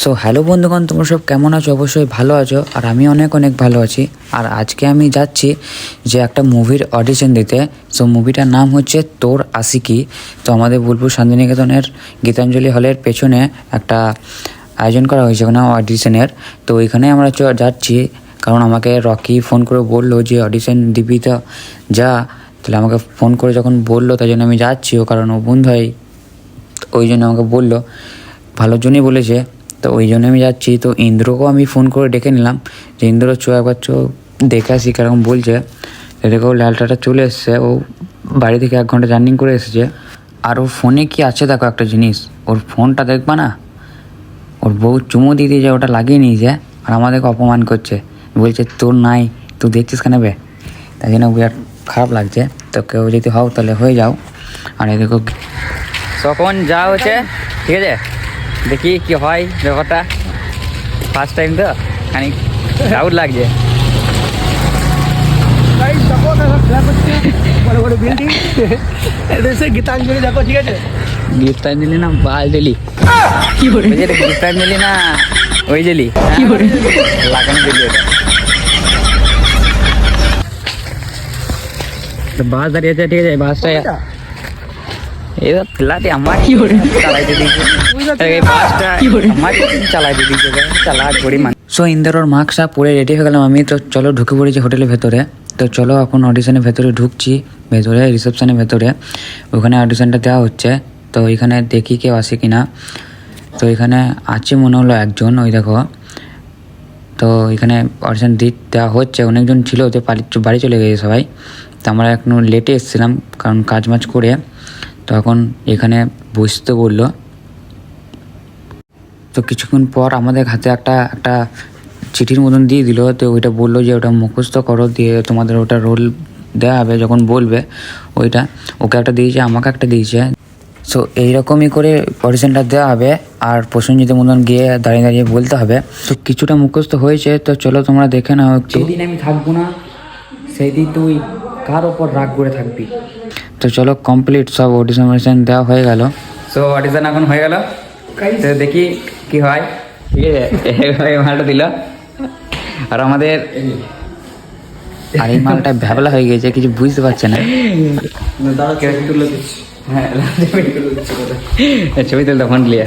So hello বন্ধুগণ, তোমরা সব কেমন আছো? অবশ্যই ভালো আছো, আর আমি অনেক অনেক ভালো আছি। আর আজকে আমি যাচ্ছি যে একটা মুভির অডিশন দিতে। সো মুভিটার নাম হচ্ছে তোর আশিকি। তো আমাদের বোলপুর শান্তিনিকেতনের গীতাঞ্জলি হলের পেছনে একটা আয়োজন করা হয়েছে ওখানে অডিশনের। তো ওইখানে আমরা যাচ্ছি, কারণ আমাকে রকি ফোন করে বললো যে অডিশন দিবি তো যা। তাহলে আমাকে ফোন করে যখন বললো, তাই জন্য আমি যাচ্ছি। ও কারণ ও বন্ধু হয়, ওই জন্য আমাকে বললো, ভালোর জন্যই বলেছে। তো ওই জন্য আমি যাচ্ছি। তো ইন্দ্রকেও আমি ফোন করে ডেকে নিলাম যে ইন্দ্র একবার দেখে আসি কেরকম বলছে। দেখো লালটাটা চলে এসছে, ও বাড়ি থেকে 1 ঘন্টা জার্নি করে এসেছে। আর ওর ফোনে কি আছে দেখো একটা জিনিস, ওর ফোনটা দেখবা না, ওর বউ চুমো দিয়ে দিয়ে ওটা লাগিয়ে নিয়েছে, আর আমাদেরকে অপমান করছে, বলছে তোর নাই, তুই দেখছিস কেন বে। তাই জন্য বিরাট খারাপ লাগছে। তো কেউ যদি হও তাহলে হয়ে যাও। আর এদিকে তখন যা হচ্ছে, ঠিক আছে, দেখি কি হয় ব্যাপারটা। ফার্স্ট টাইম তো খানিক ডাউট লাগছে। গীতাঞ্জলি দেখো, ঠিক আছে? গীতাঞ্জলি না বালজলি, গীতাঞ্জলি না ওই জেলি লাগানো জেলি ওটা। বাস দাঁড়িয়ে আছে, ঠিক আছে, বাসটা এবার ফ্ল্যাটে আমার চালাইতে দিয়েছে, এই বাসটা আমার চালাইতে দিয়েছে, চালা করি মানে। সো ইন্দ্রর মাস্কটা পরে রেডি হয়ে গেলাম আমি। তো চলো ঢুকে পড়েছি হোটেলের ভেতরে। তো চলো এখন অডিশনের ভেতরে ঢুকছি, ভেতরে রিসেপশনের ভেতরে। ওখানে অডিশনটা দেওয়া হচ্ছে। তো এখানে দেখি কেউ আসে কিনা। তো এখানে আছে মনে হলো একজন, ওই দেখো। তো এখানে অডিশন দেওয়া হচ্ছে, অনেকজন ছিল, তো বাড়ি চলে গেছে সবাই। তো আমরা এখন লেটে এসেছিলাম কারণ কাজ মাজ করে। তো এখন এখানে বসতে বললো। তো কিছুক্ষণ পর আমাদের হাতে একটা চিঠির মতন দিয়ে দিল। তো ওইটা বললো যে ওটা মুখস্থ করো, দিয়ে তোমাদের ওটা রোল দেওয়া হবে যখন বলবে। ওইটা ওকে একটা দিয়েছে, আমাকে একটা দিয়েছে। সো এইরকমই করে অডিশনটা দেওয়া হবে, আর প্রসেনজিতের মতন গিয়ে দাঁড়িয়ে দাঁড়িয়ে বলতে হবে। তো কিছুটা মুখস্থ হয়েছে। তো চলো তোমরা দেখে নাও একটু। যেদিন আমি থাকবো না সেই দিন তুই কার ওপর রাগ করে থাকবি। তো চলো কমপ্লিট সব অডিশন দেওয়া হয়ে গেল। সো অডিশন এখন হয়ে গেল। তো দেখি কি হয়, ঠিক আছে। এই মালটা দিল, আর আমাদের আর এই মালটা ভ্যাবলা হয়ে গেছে, কিছু বুঝতে পারছে না। হ্যাঁ ছবি তুলতে ফোন নিয়ে